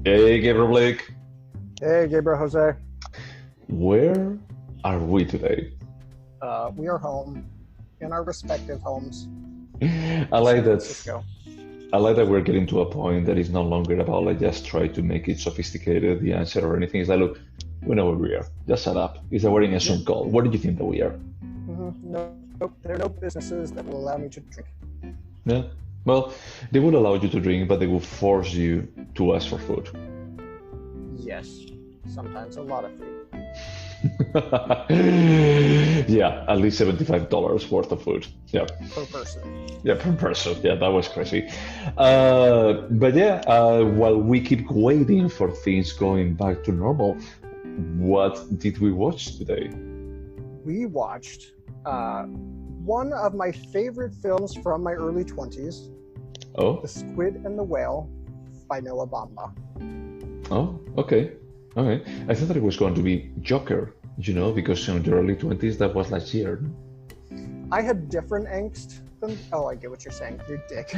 Hey, Gabriel Blake. Hey, Gabriel Jose. Where are we today? We are home in our respective homes I in like San that. Francisco. I like that we're getting to a point that is no longer about like just try to make it sophisticated, the answer or anything. It's like, look, we know where we are. Just shut up. It's like we're in a Yeah. Zoom call. Where do you think that we are? Nope, there are no businesses that will allow me to drink. Yeah. Well, they will allow you to drink, but they will force you to ask for food. Yes, sometimes a lot of food. Yeah, at least $75 worth of food. Yeah. Per person. Yeah, per person. Yeah, that was crazy. But yeah, while we keep waiting for things going back to normal, what did we watch today? We watched one of my favorite films from my early 20s, Oh, The Squid and the Whale by Noah Baumbach. oh, okay. Okay. I thought that it was going to be Joker, because in the early 20s, that was last year. I had different angst than... Oh, I get what you're saying. You're dick.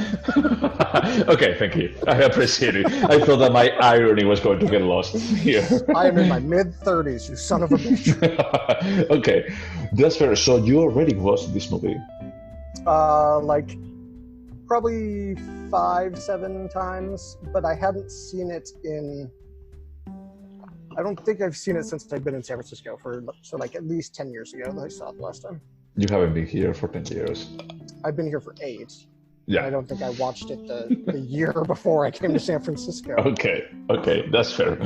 Okay, thank you. I appreciate it. I thought that my irony was going to get lost here. I am in my mid-30s, you son of a bitch. Okay, that's fair. So you already watched this movie? Like probably 5-7 times, but I hadn't seen it in... I don't think I've seen it since I've been in San Francisco so like at least 10 years ago that I saw it the last time. You haven't been here for 10 years. I've been here for 8. Yeah. I don't think I watched it the year before I came to San Francisco. Okay, that's fair.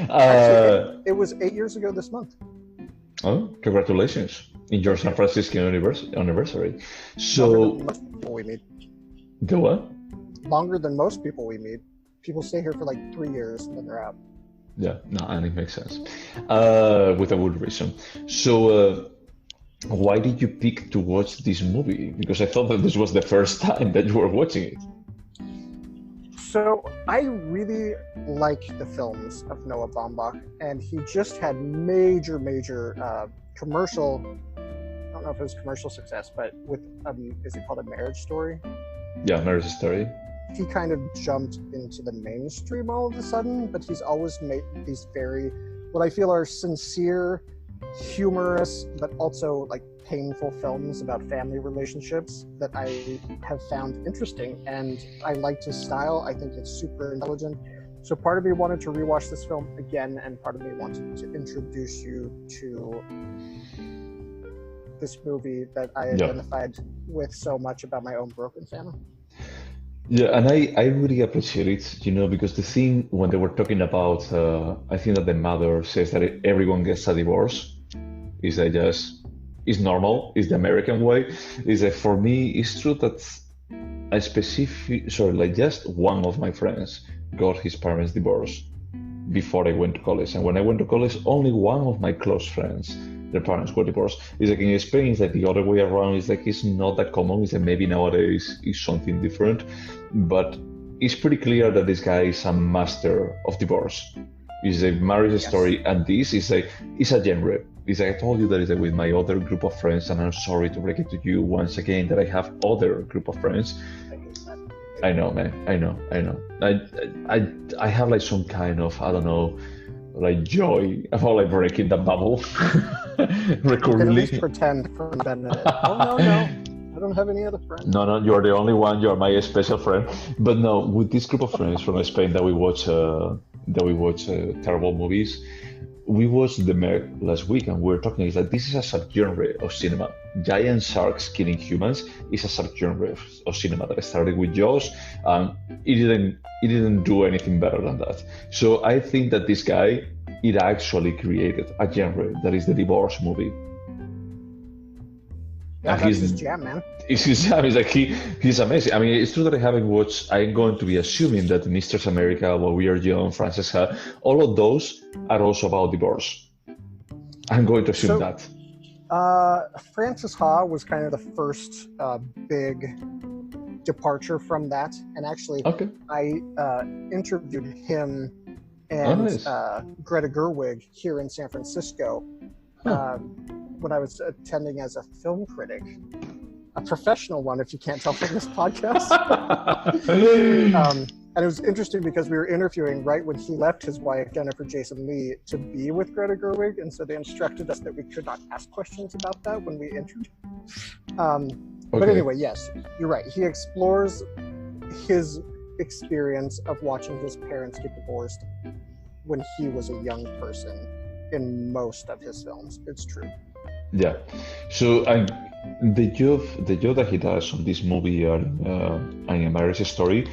Actually, it was 8 years ago this month. Oh, congratulations in your San Francisco anniversary. Longer So, than most people we meet. the what? Longer than most people we meet. People stay here for like 3 years and then they're out. Yeah, no, and it makes sense. With a good reason. So, why did you pick to watch this movie? Because I thought that this was the first time that you were watching it. So I really like the films of Noah Baumbach, and he just had major commercial, I don't know if it was commercial success, but with, is it called A Marriage Story? Yeah, Marriage Story. He kind of jumped into the mainstream all of a sudden, but he's always made these very, what I feel are sincere, humorous, but also like painful films about family relationships that I have found interesting, and I liked his style. I think it's super intelligent. So part of me wanted to rewatch this film again, and part of me wanted to introduce you to this movie that I identified with so much about my own broken family. Yeah, and I really appreciate it, because the thing when they were talking about, I think that the mother says that everyone gets a divorce, is that just, it's normal, it's the American way. Is that for me, it's true that just one of my friends got his parents divorced before I went to college. And when I went to college, only one of my close friends, their parents got divorced. It's like in Spain, it's like the other way around. It's like it's not that common. It's like maybe nowadays it's something different. But it's pretty clear that this guy is a master of divorce. It's a marriage story, and this is it's a genre. It's like I told you that it's like with my other group of friends, and I'm sorry to break it to you once again that I have other group of friends. I know, man. I know. I have like some kind of, I don't know, like joy about like breaking the bubble You can at recurrently. least pretend for a minute. Oh, no. I don't have any other friends. No, you're the only one. You're my special friend. But no, with this group of friends from Spain that we watch terrible movies. We watched The Meg last week, and we were talking. It's like this is a subgenre of cinema. Giant sharks killing humans is a subgenre of cinema that started with Jaws, and it didn't do anything better than that. So I think that this guy, it actually created a genre that is the divorce movie. Yeah, And that's his jam, man. it's his job. It's like he's amazing. I mean, it's true that I haven't watched. I'm going to be assuming that Mr. America, While We Are Young, Francesca, all of those are also about divorce. I'm going to assume that. Francis Ha was kind of the first big departure from that, and actually, Okay. I interviewed him and Nice. Greta Gerwig here in San Francisco when I was attending as a film critic. A professional one, if you can't tell from this podcast. And it was interesting because we were interviewing right when he left his wife, Jennifer Jason Leigh, to be with Greta Gerwig. And so they instructed us that we could not ask questions about that when we interviewed. But anyway, yes, you're right. He explores his experience of watching his parents get divorced when he was a young person in most of his films. It's true. Yeah. So the job that he does on this movie and A Marriage Story,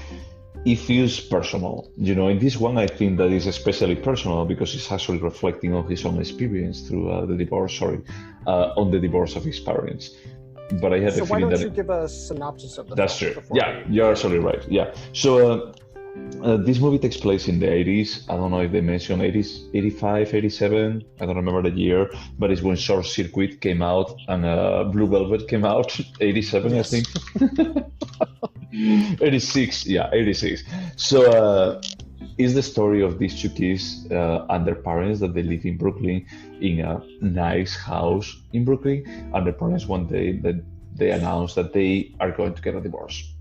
it feels personal. In this one, I think that is especially personal because it's actually reflecting on his own experience through the divorce. On the divorce of his parents. But I had So a why feeling don't that you give a synopsis of the that's film? true. Yeah, you're absolutely right. Yeah. So this movie takes place in the 80s. I don't know if they mentioned 80s, 85, 87. I don't remember the year, but it's when Short Circuit came out and Blue Velvet came out. 87, Yes. I think. 86. Yeah, 86. So it's the story of these two kids and their parents that they live in Brooklyn in a nice house in Brooklyn, and their parents one day that they announce that they are going to get a divorce.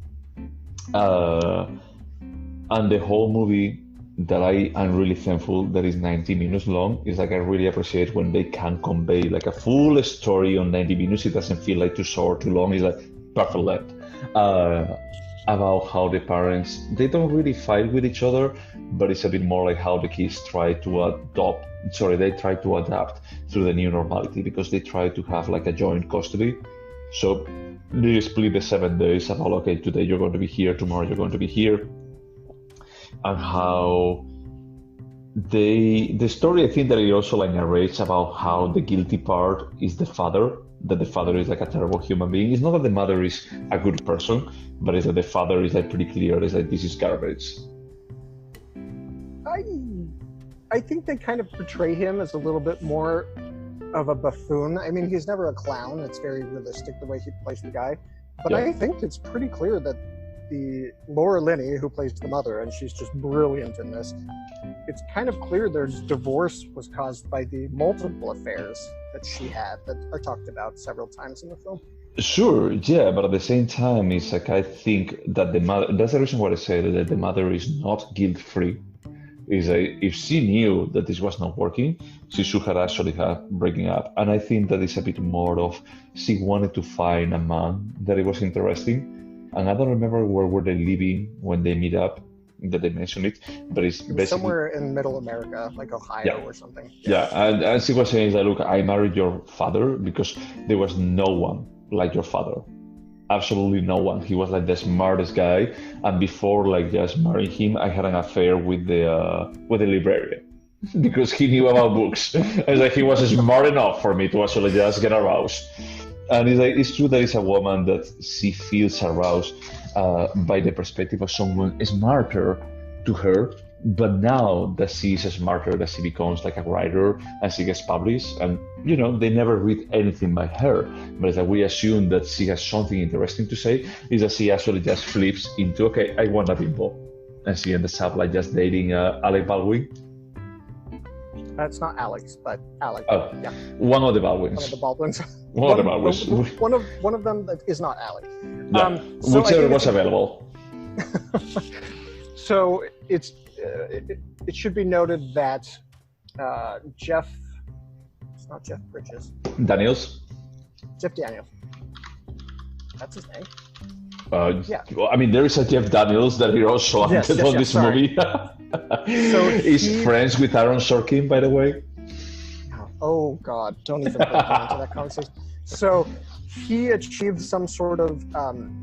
And the whole movie that I am really thankful that is 90 minutes long is like I really appreciate when they can convey like a full story on 90 minutes. It doesn't feel like too short, too long. It's like perfect length. About how the parents, they don't really fight with each other, but it's a bit more like how the kids try to adapt through the new normality because they try to have like a joint custody. So they split the 7 days about, okay, today you're going to be here, tomorrow you're going to be here. And how the story, I think that it also like narrates about how the guilty part is the father, that the father is like a terrible human being. It's not that the mother is a good person, but it's that the father is like pretty clear. It's like, this is garbage. I think they kind of portray him as a little bit more of a buffoon. I mean, he's never a clown. It's very realistic the way he plays the guy. But I think it's pretty clear that the Laura Linney, who plays the mother, and she's just brilliant in this, it's kind of clear their divorce was caused by the multiple affairs that she had that are talked about several times in the film. Sure, yeah, but at the same time, it's like I think that the mother, that's the reason why I say that the mother is not guilt-free. Is if she knew that this was not working, she should have actually have breaking up. And I think that it's a bit more of she wanted to find a man that it was interesting. And I don't remember where were they living when they meet up, that they mentioned it, but it's basically somewhere in Middle America, like Ohio or something. Yeah, and she was saying that, look, I married your father because there was no one like your father. Absolutely no one. He was like the smartest guy, and before like just marrying him, I had an affair with the librarian because he knew about books. It's like he was smart enough for me to actually just get aroused. And it's like it's true that it's a woman that she feels aroused by the perspective of someone smarter to her. But now that she is smarter, that she becomes like a writer and she gets published, and they never read anything by her. But it's like we assume that she has something interesting to say, is that she actually just flips into, okay, I want a bimbo, and she ends up like just dating Alec Baldwin. That's not Alex, but Alec. Oh, yeah. One of the Baldwins. One of the Baldwins. One of the Baldwins. One of them that is not Alec. Yeah. Whichever was available. So it should be noted that Jeff, it's not Jeff Bridges. Daniels. Jeff Daniels. That's his name. Yeah. Well, I mean, there is a Jeff Daniels that he also acted on this movie. So he's friends with Aaron Sorkin, by the way. Oh God! Don't even put that into that conversation. So he achieved some sort of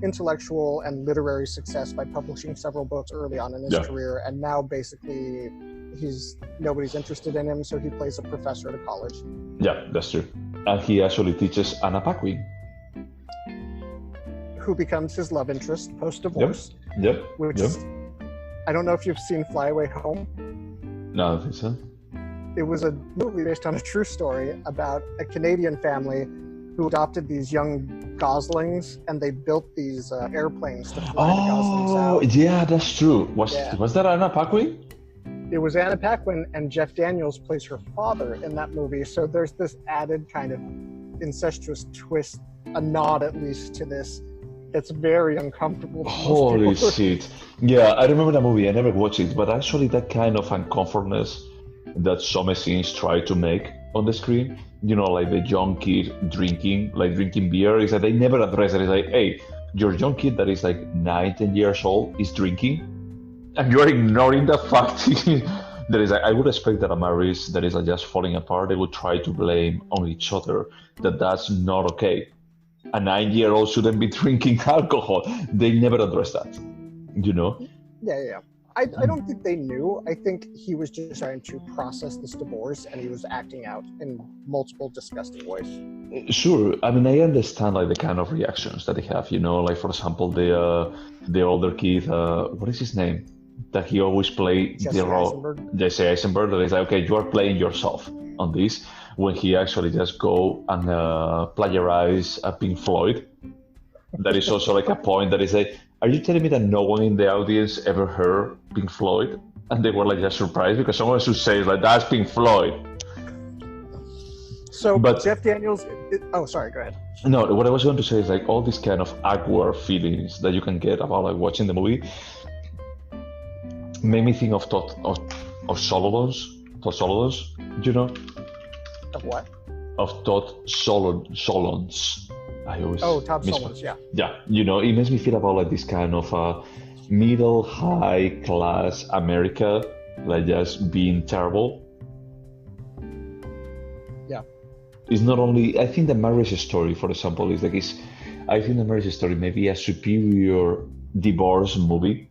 intellectual and literary success by publishing several books early on in his career, and now basically nobody's interested in him, so he plays a professor at a college. Yeah, that's true. And he actually teaches Anna Paquin, who becomes his love interest post-divorce. Yep. I don't know if you've seen Fly Away Home. No, I don't think so. It was a movie based on a true story about a Canadian family who adopted these young goslings, and they built these airplanes to fly the goslings out. Oh, yeah, that's true. Was that Anna Paquin? It was Anna Paquin, and Jeff Daniels plays her father in that movie. So there's this added kind of incestuous twist, a nod at least to this It's very uncomfortable for most Holy people. shit. Yeah, I remember that movie. I never watched it, but actually that kind of uncomfortness that some scenes try to make on the screen, like the young kid drinking, like drinking beer, is that they never address it. It's like, hey, your young kid that is like 9, 10 years old is drinking, and you're ignoring the fact that is like, I would expect that a marriage that is like just falling apart, they would try to blame on each other, that's not okay. A 9-year-old shouldn't be drinking alcohol. They never address that, you know? Yeah. I don't think they knew. I think he was just trying to process this divorce, and he was acting out in multiple disgusting ways. Sure. I mean, I understand like the kind of reactions that they have, like for example, the older kid, what is his name? That he always play Jesse the role, Eisenberg. Jesse Eisenberg, that is like, okay, you are playing yourself on this, when he actually just go and plagiarize a Pink Floyd. That is also like a point that is like, are you telling me that no one in the audience ever heard Pink Floyd? And they were like just surprised because someone should say like, that's Pink Floyd. So, But Jeff Daniels. Oh, sorry. Go ahead. no, what I was going to say is like all these kind of awkward feelings that you can get about like watching the movie made me think of Todd Solondz, Of what? of Todd Solondz. I always Todd miss- Solondz. Yeah. Yeah, it makes me feel about like this kind of middle high class America, like just being terrible. Yeah. It's not only, I think the Marriage Story, for example, I think the Marriage Story may be a superior divorce movie,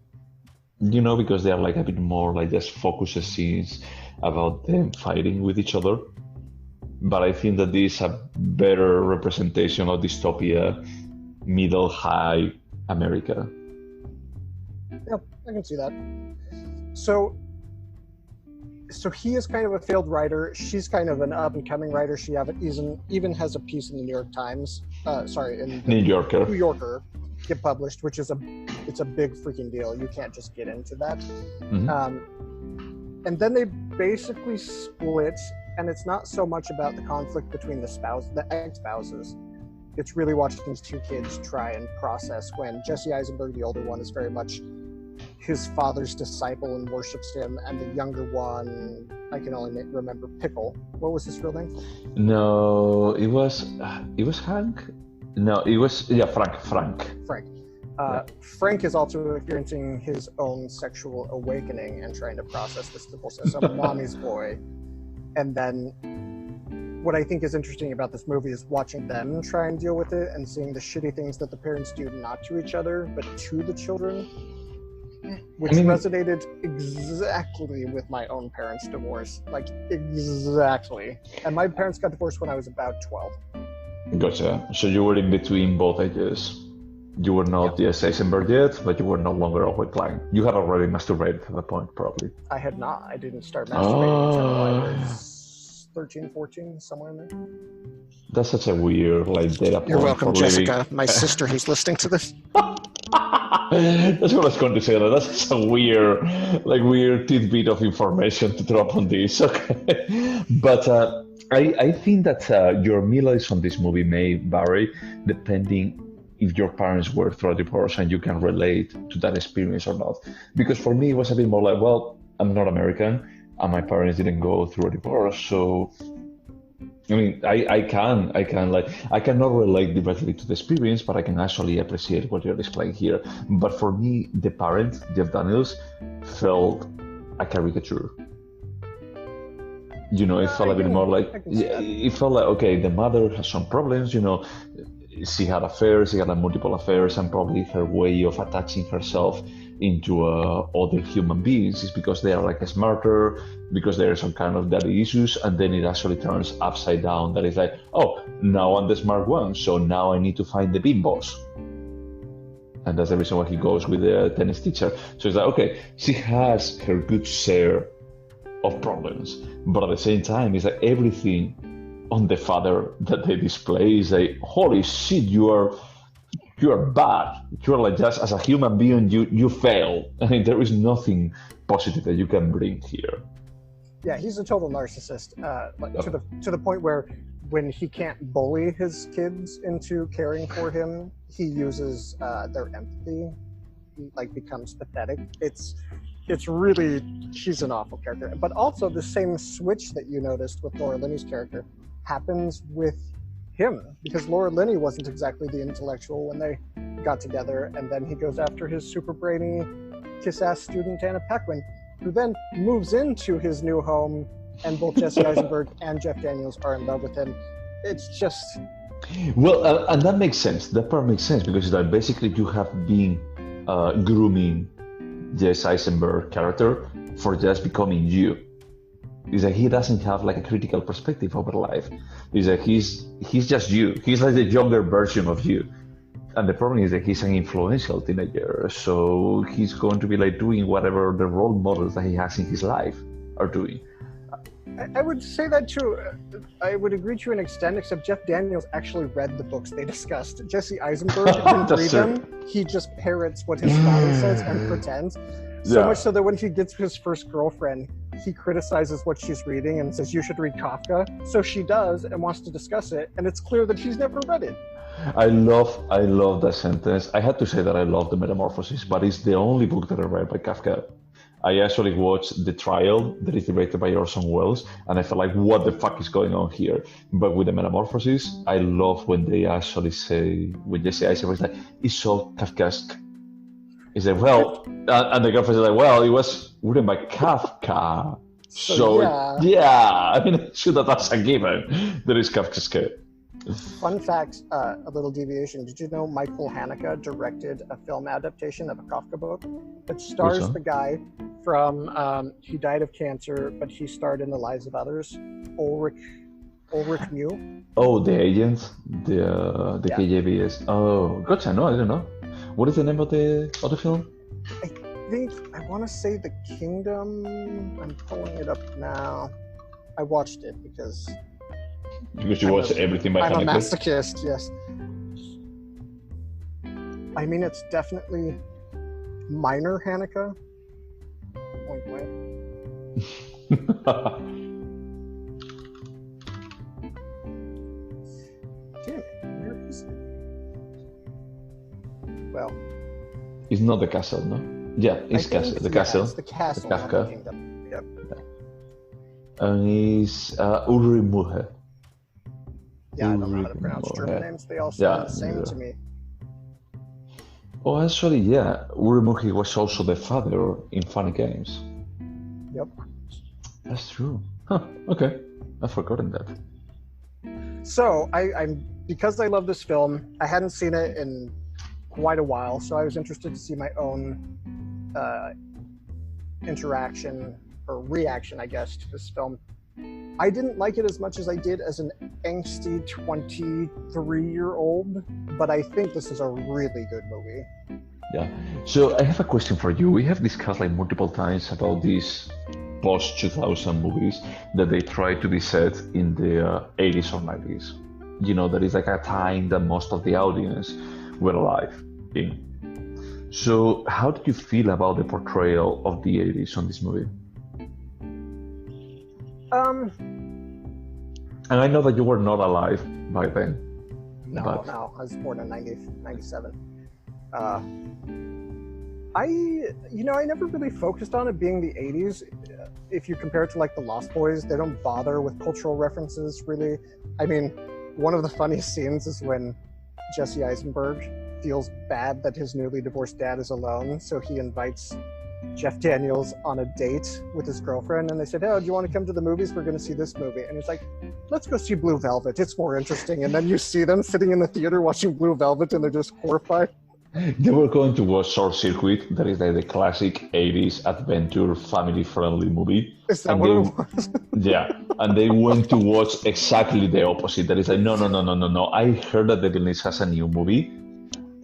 because they are like a bit more like just focused scenes about them fighting with each other. But I think that this is a better representation of dystopia, middle high America. Yep, I can see that. So he is kind of a failed writer. She's kind of an up-and-coming writer. She even has a piece in the New York Times. In the New Yorker. New Yorker get published, which is it's a big freaking deal. You can't just get into that. And then they basically split, and it's not so much about the conflict between the ex-spouses. It's really watching these two kids try and process when Jesse Eisenberg, the older one, is very much his father's disciple and worships him, and the younger one, I can only remember Pickle. What was his real name? No, it was Hank. No, it was Frank. Frank. Frank is also experiencing his own sexual awakening and trying to process this divorce as a mommy's boy. And then what I think is interesting about this movie is watching them try and deal with it and seeing the shitty things that the parents do, not to each other, but to the children, which resonated exactly with my own parents' divorce. Like, exactly. And my parents got divorced when I was about 12. Gotcha. So you were in between both ages. You were not the Eisenberg yet, but you were no longer a wet line. You had already masturbated at that point, probably. I had not. I didn't start masturbating until I was 13, 14, somewhere in there. That's such a weird data point. You're welcome, Jessica, living. my sister who's listening to this. That's what I was going to say. That's such a weird tidbit of information to drop on this. Okay, but I think that your mileage on this movie may vary depending if your parents were through a divorce and you can relate to that experience or not. Because for me, it was a bit more like, well, I'm not American and my parents didn't go through a divorce, so I mean, I cannot relate directly to the experience, but I can actually appreciate what you're displaying here. But for me, the parent, Jeff Daniels, felt a caricature. It felt a bit more like, it felt like, okay, the mother has some problems, she had affairs, she had multiple affairs, and probably her way of attaching herself into other human beings is because they are smarter, because there are some kind of daddy issues, and then it actually turns upside down. That is like, oh, now I'm the smart one, so now I need to find the bimbos. And that's the reason why he goes with the tennis teacher. So it's like, okay, she has her good share of problems, but at the same time, it's like everything on the father that they display is like, holy shit, you are bad. You're like, just as a human being, you fail. I mean, there is nothing positive that you can bring here. Yeah, he's a total narcissist. Like Okay. to the point where when he can't bully his kids into caring for him, he uses their empathy. He like becomes pathetic. It's really she's an awful character. But also the same switch that you noticed with Laura Linney's character happens with him because Laura Linney wasn't exactly the intellectual when they got together, and then he goes after his super brainy kiss-ass student Anna Paquin, who then moves into his new home, and both Jesse Eisenberg and Jeff Daniels are in love with him. It's just Well, and that makes sense. That part makes sense because that basically you have been grooming Jesse Eisenberg character for just becoming you. Is that he doesn't have like a critical perspective over life. Is that he's just you. He's like the younger version of you. And the problem is that he's an influential teenager, so he's going to be like doing whatever the role models that he has in his life are doing. I would say that too. I would agree to an extent, except Jeff Daniels actually read the books they discussed. Jesse Eisenberg didn't read them. He just parrots what his father says and pretends. So much so that when he gets his first girlfriend, he criticizes what she's reading and says, "You should read Kafka." So she does and wants to discuss it, and it's clear that she's never read it. I love that sentence. I had to say that I love the Metamorphosis, but it's the only book that I read by Kafka. I actually watched The Trial that is directed by Orson Welles, and I felt like, what the fuck is going on here? But with the Metamorphosis, I love when they actually say, when Jesse Eisenberg is like, it's so Kafkaesque. He said, well, and the girlfriend is like, well, it was written by Kafka. So yeah, I mean, sure that's a given. That is Kafkaesque. Fun fact, a little deviation. Did you know Michael Haneke directed a film adaptation of a Kafka book that stars the guy from, he died of cancer, but he starred in The Lives of Others, Ulrich Mew? Oh, the agent? The KJBS. Oh, gotcha. No, I don't know. What is the name of the film? I want to say The Kingdom. I'm pulling it up now. I watched it because you watch everything by Haneke? I'm a masochist, yes. I mean, it's definitely minor Haneke. Wait. Damn it, where is it? Well, it's not the castle, no? Yeah, it's castle. The castle. It's the castle. The Kafka. The kingdom. Yep. And it's Ulrich Muhe. Yeah, I don't know how to pronounce German names. They all sound the same to me. Oh, actually, yeah. Ulrich Muhe was also the father in Funny Games. Yep. That's true. Huh, okay. I've forgotten that. So, I'm because I love this film, I hadn't seen it in quite a while, so I was interested to see my own interaction or reaction, I guess, to this film. I didn't like it as much as I did as an angsty 23-year-old, but I think this is a really good movie. Yeah. So I have a question for you. We have discussed like multiple times about these post-2000 movies that they try to be set in the 80s or 90s. You know, that is like a time that most of the audience were alive in. So how did you feel about the portrayal of the 80s on this movie? And I know that you were not alive by then. No, I was born in 97. I never really focused on it being the 80s. If you compare it to like The Lost Boys, they don't bother with cultural references really. I mean, one of the funniest scenes is when Jesse Eisenberg feels bad that his newly divorced dad is alone, so he invites Jeff Daniels on a date with his girlfriend, and they said, "Oh, do you want to come to the movies? We're going to see this movie." And he's like, "Let's go see Blue Velvet. It's more interesting." And then you see them sitting in the theater watching Blue Velvet, and they're just horrified. They were going to watch Short Circuit, that is like the classic 80s adventure, family-friendly movie. Is that what it was? Yeah, and they went to watch exactly the opposite. That is like, no. I heard that Devil Needs has a new movie.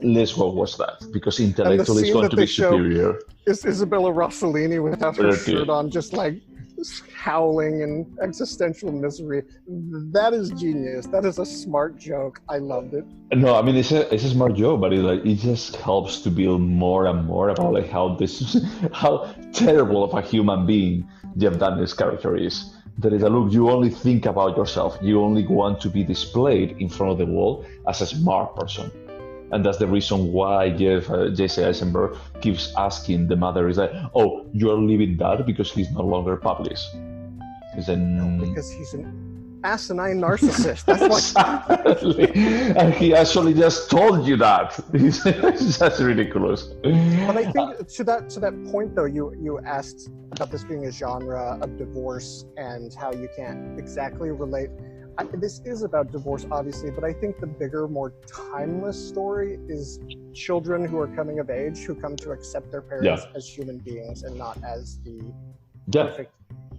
Let's go watch that, because intellectually it's going to be superior. Is Isabella Rossellini without her shirt on, just like, Just howling in existential misery. That is genius. That is a smart joke. I loved it. No, I mean it's a smart joke, but it just helps to build more and more about like how terrible of a human being Jeff Daniels' character is. That is a look, you only think about yourself. You only want to be displayed in front of the wall as a smart person. And that's the reason why Jesse Eisenberg keeps asking the mother, is like, oh, you're leaving Dad because he's no longer published. He said, No, because he's an asinine narcissist. That's why. And he actually just told you that. That's ridiculous. But I think to that point though, you asked about this being a genre of divorce and how you can't exactly relate. This is about divorce, obviously, but I think the bigger, more timeless story is children who are coming of age, who come to accept their parents as human beings and not as the perfect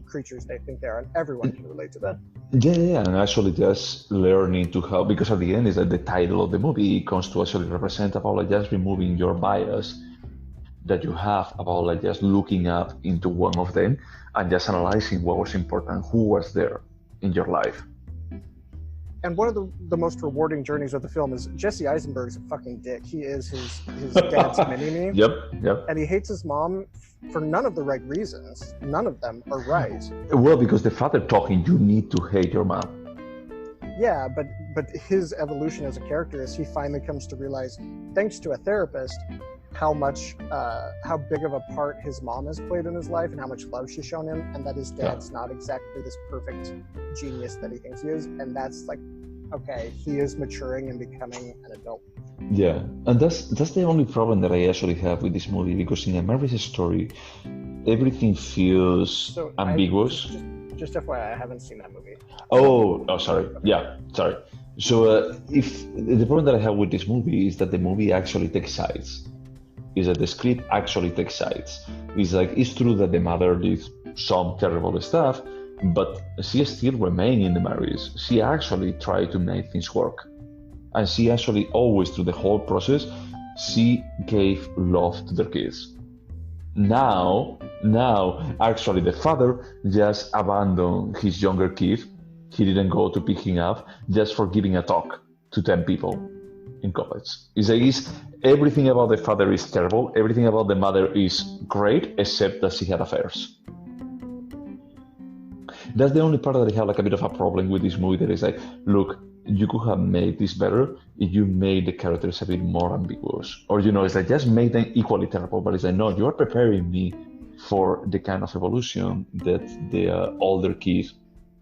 creatures they think they are. And everyone can relate to that. Yeah, and actually just learning to how, because at the end is that the title of the movie comes to actually represent about like just removing your bias that you have about like just looking up into one of them and just analyzing what was important, who was there in your life. And one of the most rewarding journeys of the film is Jesse Eisenberg's a fucking dick. He is his dad's mini-me. Yep. And he hates his mom for none of the right reasons. None of them are right. Well, because the father talking, you need to hate your mom. Yeah, but his evolution as a character is he finally comes to realize, thanks to a therapist, how big of a part his mom has played in his life and how much love she's shown him, and that his dad's not exactly this perfect genius that he thinks he is. And that's like, okay, he is maturing and becoming an adult. Yeah, and that's the only problem that I actually have with this movie, because in a Marvel's story, everything feels ambiguous. Just FYI, I haven't seen that movie. Oh, sorry. Yeah, sorry. So if the problem that I have with this movie is that the movie actually takes sides. Is that the script actually takes sides. It's like, it's true that the mother did some terrible stuff, but she still remained in the marriage. She actually tried to make things work. And she actually always, through the whole process, she gave love to their kids. Now, actually the father just abandoned his younger kid. He didn't go to pick him up just for giving a talk to 10 people in college. It's like, everything about the father is terrible. Everything about the mother is great, except that she had affairs. That's the only part that I have like a bit of a problem with this movie. That is like, look, you could have made this better if you made the characters a bit more ambiguous, or it's like just make them equally terrible. But it's like, no, you are preparing me for the kind of evolution that the older kid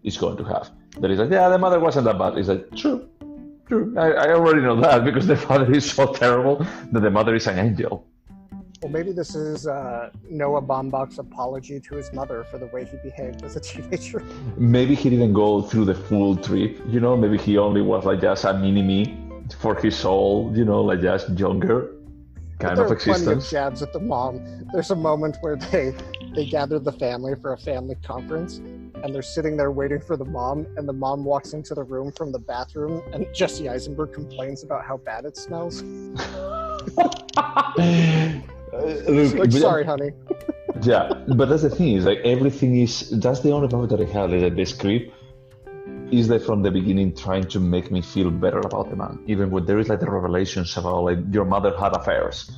is going to have. That is like, yeah, the mother wasn't that bad. It's like, true. I already know that because the father is so terrible that the mother is an angel. Well, maybe this is Noah Baumbach's apology to his mother for the way he behaved as a teenager. Maybe he didn't go through the full trip, maybe he only was like just a mini-me for his soul, like just younger kind of existence. There are plenty of jabs at the mom. There's a moment where they gathered the family for a family conference, and they're sitting there waiting for the mom, and the mom walks into the room from the bathroom, and Jesse Eisenberg complains about how bad it smells. Look, sorry, honey. Yeah, but that's the thing, is like everything that's the only problem that I have, is that the script is like from the beginning trying to make me feel better about the man, even when there is like the revelations about like your mother had affairs.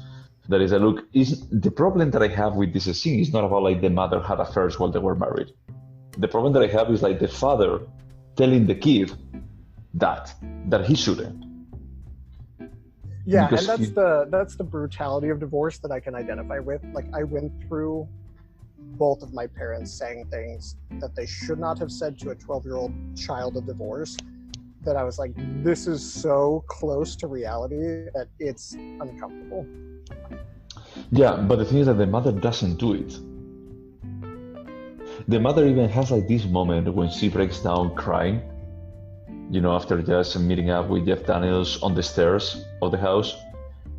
That is the problem that I have with this scene is not about like the mother had affairs while they were married. The problem that I have is like the father telling the kid that he shouldn't. Yeah, because and that's the brutality of divorce that I can identify with. Like, I went through both of my parents saying things that they should not have said to a 12-year-old child of divorce, that I was like, this is so close to reality that it's uncomfortable. Yeah, but the thing is that the mother doesn't do it. The mother even has like this moment when she breaks down crying, after just meeting up with Jeff Daniels on the stairs of the house,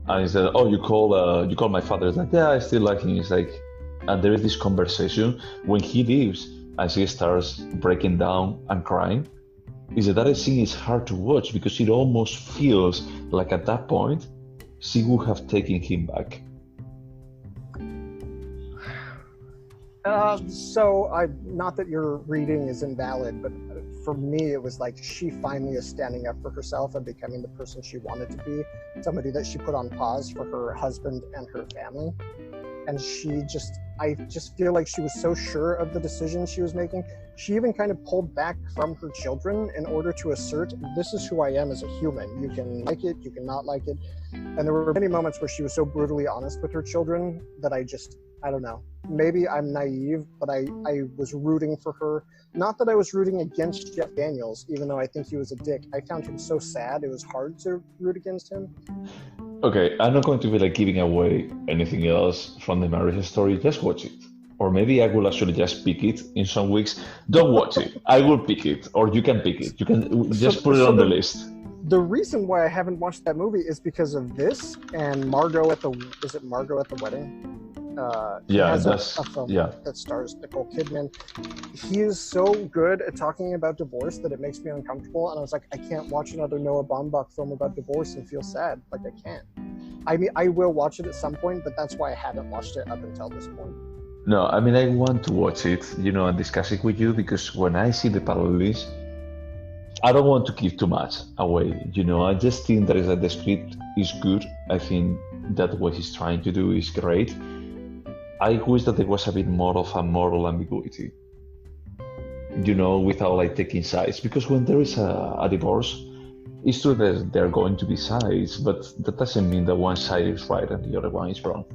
and he said, "Oh, you call my father?" It's like, "Yeah, I still like him." It's like, and there is this conversation when he leaves, and she starts breaking down and crying. Is that scene is hard to watch because it almost feels like at that point she would have taken him back. So not that your reading is invalid, but for me, it was like she finally is standing up for herself and becoming the person she wanted to be, somebody that she put on pause for her husband and her family. And I just feel like she was so sure of the decision she was making. She even kind of pulled back from her children in order to assert, this is who I am as a human. You can like it, you can not like it. And there were many moments where she was so brutally honest with her children that I don't know. Maybe I'm naive, but I was rooting for her. Not that I was rooting against Jeff Daniels, even though I think he was a dick. I found him so sad, it was hard to root against him. Okay, I'm not going to be like giving away anything else from the marriage story. Just watch it. Or maybe I will actually just pick it in some weeks. Don't watch it. I will pick it, or you can pick it. You can just put it on the list. The reason why I haven't watched that movie is because of this and Margot at the Wedding? That's a film yeah. that stars Nicole Kidman. He is so good at talking about divorce that it makes me uncomfortable. And I was like, I can't watch another Noah Baumbach film about divorce and feel sad. Like, I can't. I mean, I will watch it at some point, but that's why I haven't watched it up until this point. No, I mean I want to watch it, and discuss it with you because when I see the parallels, I don't want to give too much away. I just think that the script is good. I think that what he's trying to do is great. I wish that there was a bit more of a moral ambiguity, without like taking sides. Because when there is a divorce, it's true that there are going to be sides, but that doesn't mean that one side is right and the other one is wrong.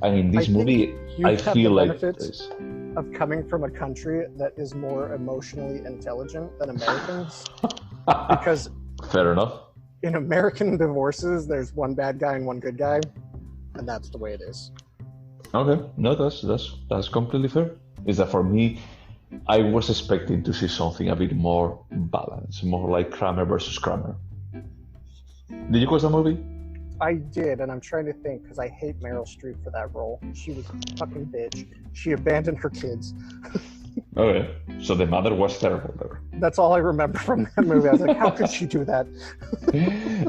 And in this movie, I feel like of coming from a country that is more emotionally intelligent than Americans, because fair enough. In American divorces, there's one bad guy and one good guy, and that's the way it is. Okay, no, that's completely fair. Is that for me, I was expecting to see something a bit more balanced, more like Kramer versus Kramer. Did you watch the movie? I did, and I'm trying to think because I hate Meryl Streep for that role. She was a fucking bitch. She abandoned her kids. Okay, so the mother was terrible there. That's all I remember from that movie. I was like, how could she do that?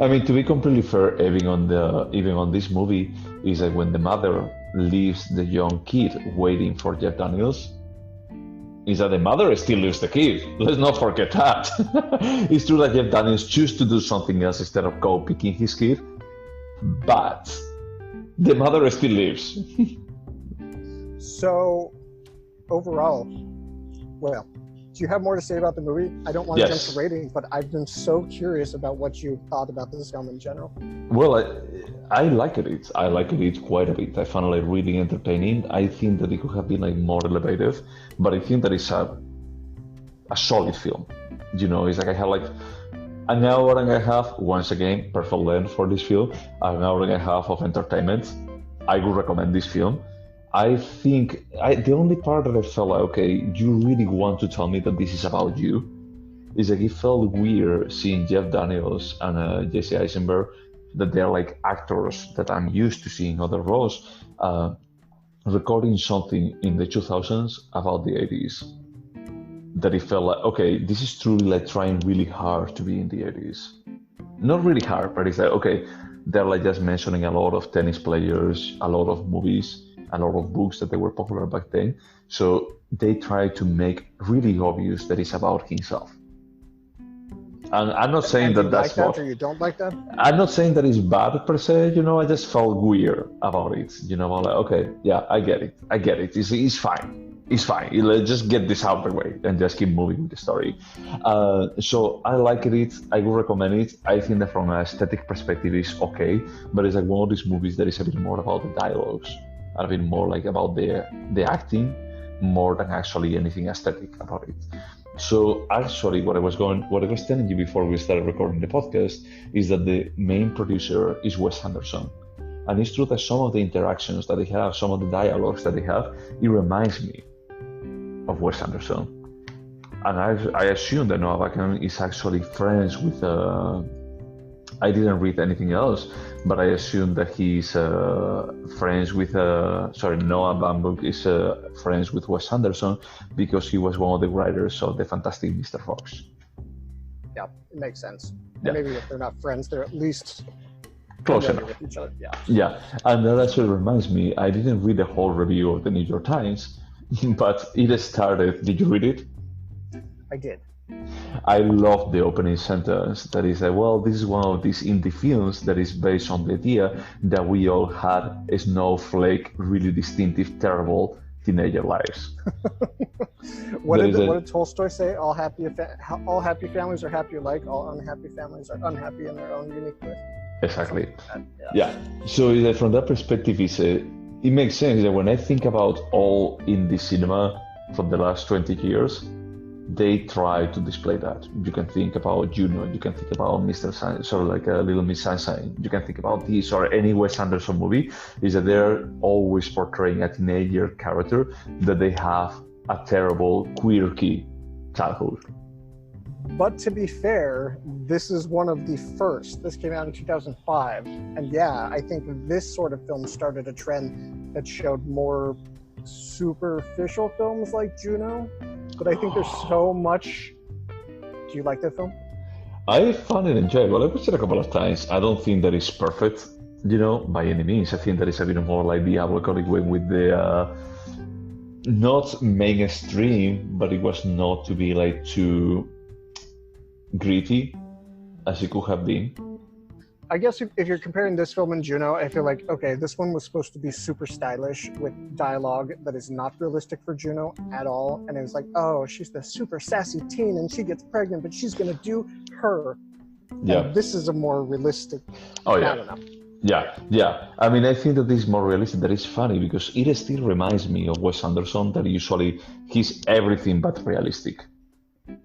I mean, to be completely fair, even on this movie, is that when the mother leaves the young kid waiting for Jeff Daniels, is that the mother still leaves the kid. Let's not forget that. It's true that Jeff Daniels chooses to do something else instead of go picking his kid, but the mother still lives. So, overall, well, do you have more to say about the movie? I don't want to jump to ratings, but I've been so curious about what you thought about this film in general. Well, I liked it. I liked it quite a bit. I found it really entertaining. I think that it could have been like more elevated, but I think that it's a solid film. It's like I had like an hour and a half, once again, perfect length for this film, an hour and a half of entertainment. I would recommend this film. I think the only part that I felt like, okay, you really want to tell me that this is about you, is like it felt weird seeing Jeff Daniels and Jesse Eisenberg, that they're like actors that I'm used to seeing other roles, recording something in the 2000s about the 80s. That it felt like, okay, this is truly like trying really hard to be in the 80s. Not really hard, but it's like, okay, they're like just mentioning a lot of tennis players, a lot of movies, a lot of books that they were popular back then. So they try to make really obvious that it's about himself. And I'm not saying that that's like that, or you don't like that? I'm not saying that it's bad per se, I just felt weird about it. I'm like, okay, yeah, I get it. It's fine. It's fine. Let's just get this out of the way and just keep moving with the story. So I like it. I would recommend it. I think that from an aesthetic perspective, it's okay, but it's like one of these movies that is a bit more about the dialogues, and a bit more like about the acting, more than actually anything aesthetic about it. So actually, what I was telling you before we started recording the podcast is that the main producer is Wes Anderson. And it's true that some of the interactions that they have, some of the dialogues that they have, it reminds me of Wes Anderson. And I assume that Noah Baumbach is actually friends with, I didn't read anything else, but I assume that he's friends with, Noah Baumbach is friends with Wes Anderson because he was one of the writers of the Fantastic Mr. Fox. Yeah, it makes sense. Yeah. Maybe if they're not friends, they're at least close enough with each other. Yeah, and that actually reminds me, I didn't read the whole review of the New York Times, but it started. Did you read it? I did. I love the opening sentence that is like, well, this is one of these indie films that is based on the idea that we all had a snowflake, really distinctive, terrible teenager lives. What There did is a what did Tolstoy say? All happy families are happy alike. All unhappy families are unhappy in their own unique way. exactly. Something like that. Yeah. So from that perspective, it makes sense that when I think about all indie cinema from the last 20 years, they try to display that. You can think about Juno, you can think about Mr. Sun, sort of like a Little Miss Sunshine. You can think about this or any Wes Anderson movie, is that they're always portraying a teenager character that they have a terrible, quirky childhood. But to be fair, this is one of the first. This came out in 2005. And yeah, I think this sort of film started a trend that showed more superficial films like Juno. But I think there's so much. Do you like that film? I found it enjoyable. I watched it a couple of times. I don't think that it's perfect, by any means. I think that it's a bit more like the alcoholic way with the not mainstream, but it was not to be like too gritty as it could have been. I guess if you're comparing this film and Juno, I feel like, okay, this one was supposed to be super stylish with dialogue that is not realistic for Juno at all. And it was like, oh, she's the super sassy teen and she gets pregnant, but she's going to do her. Yeah. And this is a more realistic. Oh, yeah. I don't know. Yeah. I mean, I think that this is more realistic. That is funny because it still reminds me of Wes Anderson that usually he's everything but realistic.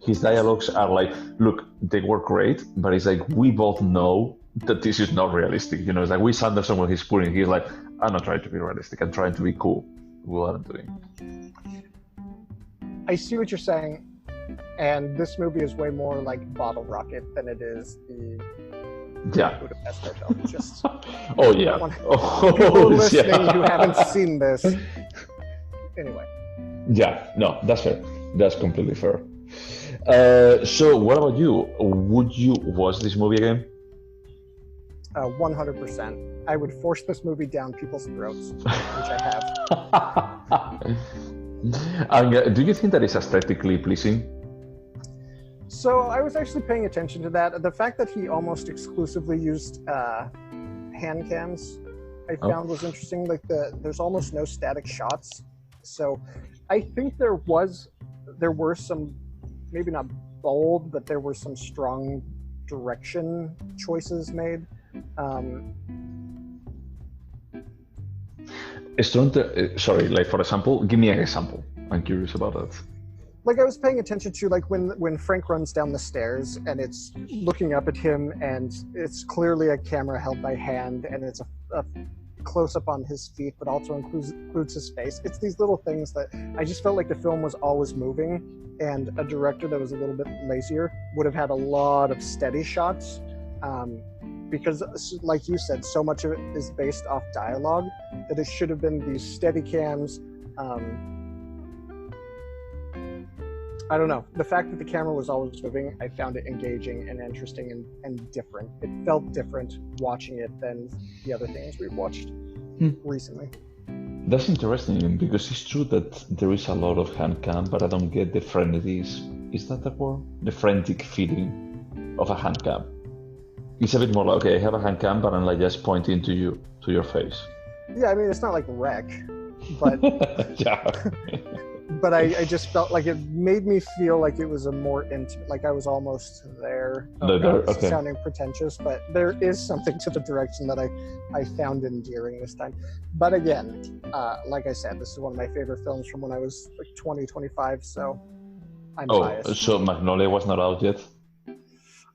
His dialogues are like, look, they were great, but it's like, we both know that this is not realistic. It's like Wes Anderson when he's putting, he's like, I'm not trying to be realistic. I'm trying to be cool with what I'm doing. I see what you're saying. And this movie is way more like Bottle Rocket than it is the Budapest Hotel. Just oh, yeah. People listening who haven't seen this. Anyway. Yeah, no, that's fair. That's completely fair. So what about you? Would you watch this movie again? 100%. I would force this movie down people's throats, which I have. And, do you think that it's aesthetically pleasing? So I was actually paying attention to that. The fact that he almost exclusively used hand cams, I found was interesting. Like there's almost no static shots. So I think there were some, maybe not bold, but there were some strong direction choices made. Sorry, like for example, give me an example. I'm curious about that. Like I was paying attention to like when Frank runs down the stairs and it's looking up at him and it's clearly a camera held by hand and it's a close up on his feet, but also includes his face. It's these little things that I just felt like the film was always moving, and a director that was a little bit lazier would have had a lot of steady shots. Because like you said, so much of it is based off dialogue that it should have been these steady cams. I don't know. The fact that the camera was always moving, I found it engaging and interesting and different. It felt different watching it than the other things we've watched recently. That's interesting because it's true that there is a lot of hand cam, but I don't get the frenzies. Is that the word? The frantic feeling of a hand cam. It's a bit more like, okay, I have a hand cam, but I'm like just pointing to you, to your face. Yeah, I mean, it's not like Wreck, but yeah. But I just felt like it made me feel like it was a more intimate, like I was almost there. Okay. Sounding pretentious, but there is something to the direction that I found endearing this time. But again, like I said, this is one of my favorite films from when I was like 20, 25, so I'm biased. So Magnolia was not out yet?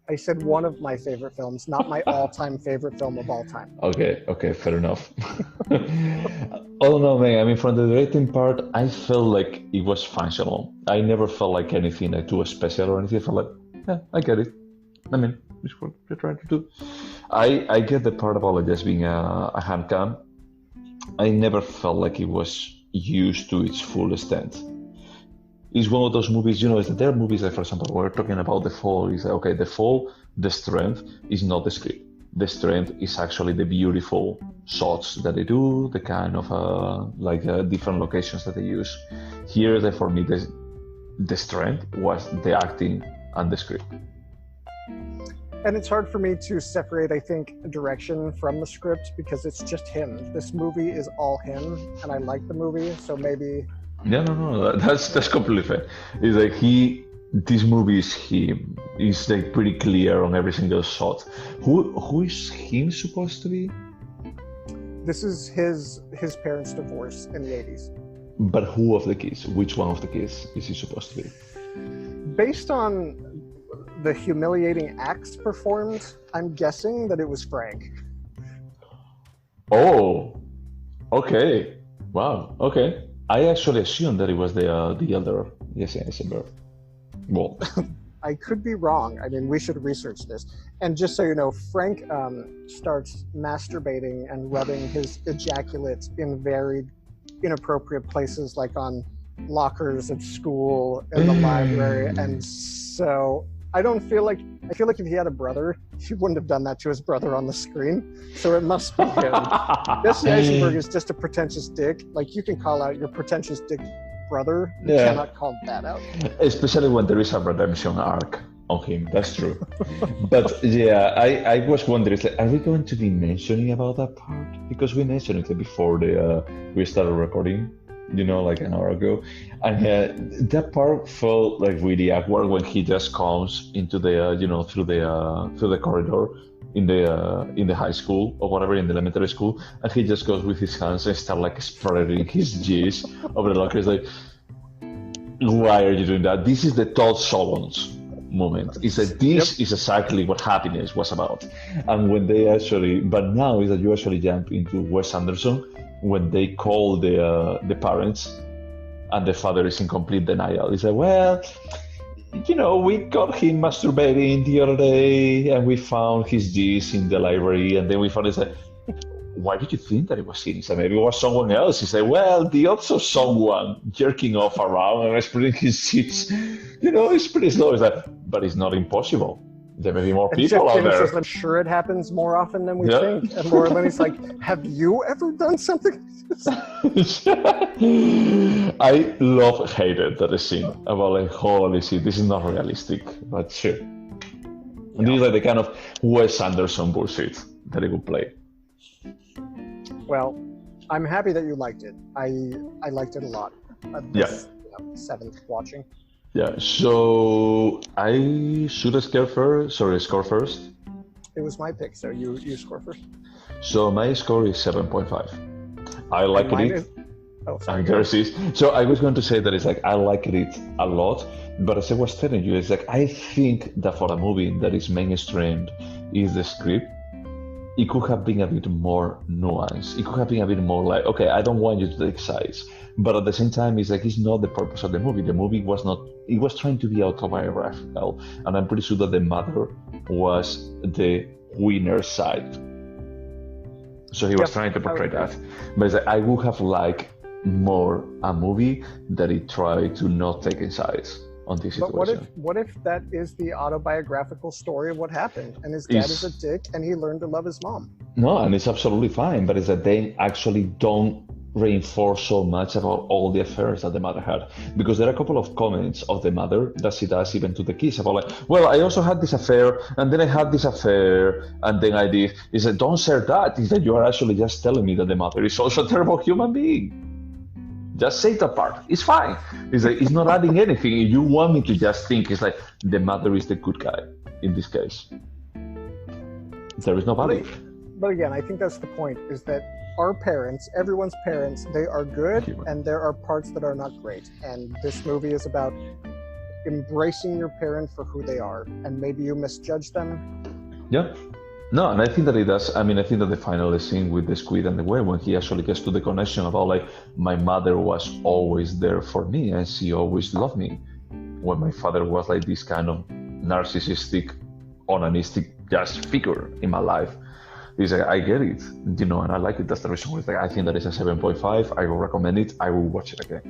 I said one of my favorite films, not my all-time favorite film of all time. Okay, fair enough. Oh no, man, I mean, from the directing part, I felt like it was functional. I never felt like anything like too special or anything. I felt like, yeah, I get it. I mean, it's what you're trying to do. I get the part about like just being a hand cam. I never felt like it was used to its full extent. It's one of those movies, is that there are movies like, for example, we're talking about The Fall. Is like, okay, The Fall, the strength is not the script. The strength is actually the beautiful shots that they do, the kind of different locations that they use. Here, for me, the strength was the acting and the script. And it's hard for me to separate, I think, direction from the script because it's just him. This movie is all him, and I like the movie, so maybe. Yeah, no, that's completely fair. It's like this movie is him. It's like pretty clear on every single shot. Who is him supposed to be? This is his parents' divorce in the 80s. But who of the kids? Which one of the kids is he supposed to be? Based on the humiliating acts performed, I'm guessing that it was Frank. Oh, okay. Wow, okay. I actually assumed that it was the elder. Yes, Eisenberg. Well, I could be wrong. I mean, we should research this. And just so you know, Frank starts masturbating and rubbing his ejaculate in very inappropriate places, like on lockers at school, in the library. And so I feel like if he had a brother, he wouldn't have done that to his brother on the screen. So it must be him. Jesse Eisenberg is just a pretentious dick. Like, you can call out your pretentious dick brother. You cannot call that out. Especially when there is a redemption arc on him. That's true. But yeah, I was wondering, like, are we going to be mentioning about that part? Because we mentioned it before we started recording, like an hour ago. And that part felt like really awkward when he just comes into the, through the corridor in the high school or whatever, in the elementary school, and he just goes with his hands and start like spreading his G's over the locker. It's like, why are you doing that? This is the Todd Solondz moment. It's that this is exactly what Happiness was about. And when they but now is that you actually jump into Wes Anderson when they call the parents and the father is in complete denial. It's like, well, we got him masturbating the other day and we found his G's in the library, and then we found why did you think that it was him? So maybe it was someone else. He said, well, the also someone jerking off around and spreading his G's. It's pretty slow. It's like, but it's not impossible. There may be more people out there. Says, I'm sure it happens more often than we think. And Laura Linney's like, have you ever done something like this? I hated that scene about like, holy shit, this is not realistic, but sure. And this is like the kind of Wes Anderson bullshit that he would play. Well, I'm happy that you liked it. I liked it a lot. Seventh watching. Yeah, so I should score first. It was my pick, so you score first. So my score is 7.5. I like it. So I was going to say that it's like I liked it a lot, but as I was telling you, it's like I think that for a movie that is mainstreamed is the script, it could have been a bit more nuanced. It could have been a bit more like, okay, I don't want you to take sides. But at the same time, it's like, it's not the purpose of the movie. The movie was not, it was trying to be autobiographical. And I'm pretty sure that the mother was the winner's side. So he was trying to portray that. But it's like, I would have liked more a movie that it tried to not take sides on this situation. But what if that is the autobiographical story of what happened, and his dad is a dick and he learned to love his mom? No, and it's absolutely fine, but it's that they actually don't reinforce so much about all the affairs that the mother had, because there are a couple of comments of the mother that she does even to the kids about like, well, I also had this affair, and then I had this affair, and then I did. Is that don't share that? Is that you are actually just telling me that the mother is also a terrible human being? Just say that part. It's fine. It's like, it's not adding anything. You want me to just think it's like the mother is the good guy in this case. There is no value. But again, I think that's the point, is that our parents, everyone's parents, they are good, and there are parts that are not great. And this movie is about embracing your parent for who they are, and maybe you misjudge them. Yeah. No, and I think that it does. I mean, I think that the final scene with the squid and the whale, when he actually gets to the connection about like, my mother was always there for me and she always loved me, when my father was like this kind of narcissistic, onanistic just figure in my life. He's like, I get it, and I like it. That's the reason why it's like, I think that it's a 7.5. I will recommend it. I will watch it again.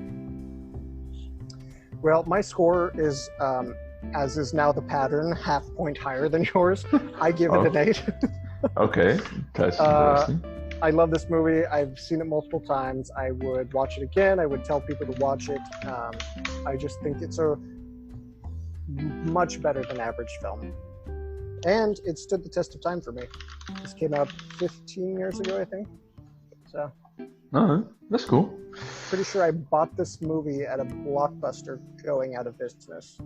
Well, my score is, as is now the pattern, half point higher than yours. I give it an 8. Okay, that's interesting. I love this movie. I've seen it multiple times. I would watch it again. I would tell people to watch it. I just think it's a much better than average film. And it stood the test of time for me. This came out 15 years ago, I think. So, That's cool. pretty sure I bought this movie at a Blockbuster going out of business.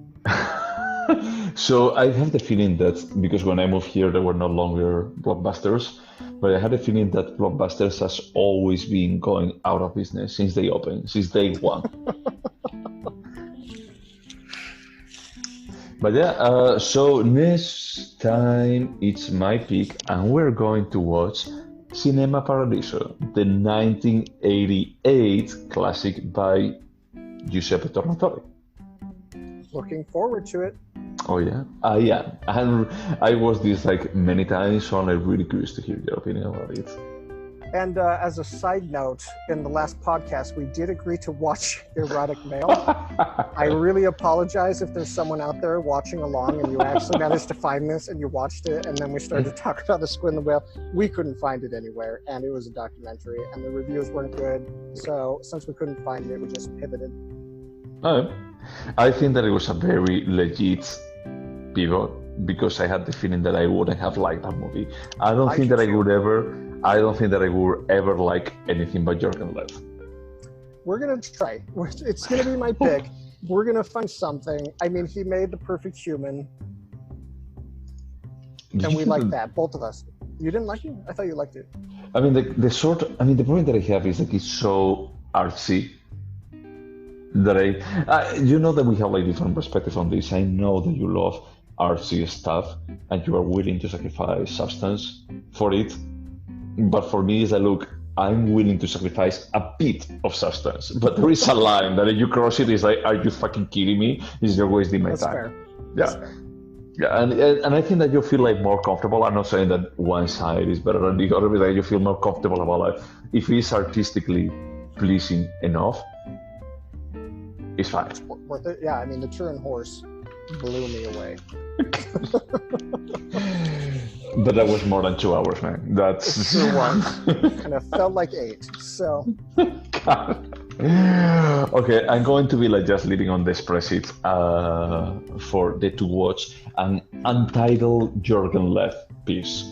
So I have the feeling that because when I moved here, there were no longer Blockbusters, but I had a feeling that Blockbusters has always been going out of business since they opened, since day one. But yeah, so next time it's my pick, and we're going to watch Cinema Paradiso, the 1988 classic by Giuseppe Tornatore. Looking forward to it. Oh yeah, yeah, and I watched this like many times, so I'm like really curious to hear your opinion about it. And as a side note, in the last podcast, we did agree to watch Erotic Mail. I really apologize if there's someone out there watching along and you actually managed to find this and you watched it, and then we started to talk about the Squid and the Whale. We couldn't find it anywhere, and it was a documentary, and the reviews weren't good. So since we couldn't find it, we just pivoted. I think that it was a very legit pivot because I had the feeling that I wouldn't have liked that movie. I don't think that I would ever like anything by Jürgen Lev. We're gonna try. It's gonna be my pick. We're gonna find something. I mean, he made The Perfect Human, and we like that, both of us. You didn't like it? I thought you liked it. I mean, the point that I have is like it's so artsy that you know that we have like different perspectives on this. I know that you love artsy stuff and you are willing to sacrifice substance for it. But for me, it's like, look, I'm willing to sacrifice a bit of substance, but there is a line that if you cross it, it's like, are you fucking kidding me? Is you're wasting my time. Fair. Yeah. Yeah, and I think that you feel like more comfortable. I'm not saying that one side is better than the other, but like you feel more comfortable about like if it's artistically pleasing enough, it's fine. It's worth it. Yeah, I mean, the Turin Horse blew me away. But that was more than 2 hours, man. That's It sure was. And it felt like 8. So. Okay, I'm going to be like just leaving on the spreadsheet for the to watch an untitled Jürgen Lev piece.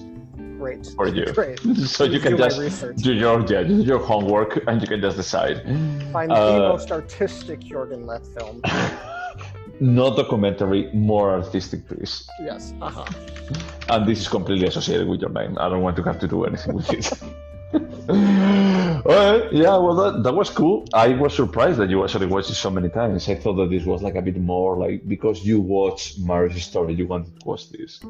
Great. For you. Great. So you can just do your homework and you can just decide. Find the most artistic Jürgen Lev film. Not documentary, more artistic piece. Yes. And this is completely associated with your name. I don't want to have to do anything with it. Alright, yeah, well that was cool. I was surprised that you actually watched it so many times. I thought that this was like a bit more like because you watched Marriage Story, you wanted to watch this.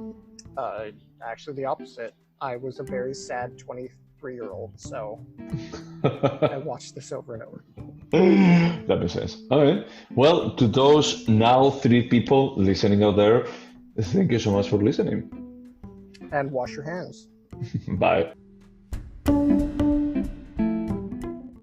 Actually the opposite. I was a very sad 23-year-old, so I watched this over and over. That makes sense. Alright. Well, to those now 3 people listening out there, thank you so much for listening. And wash your hands. Bye.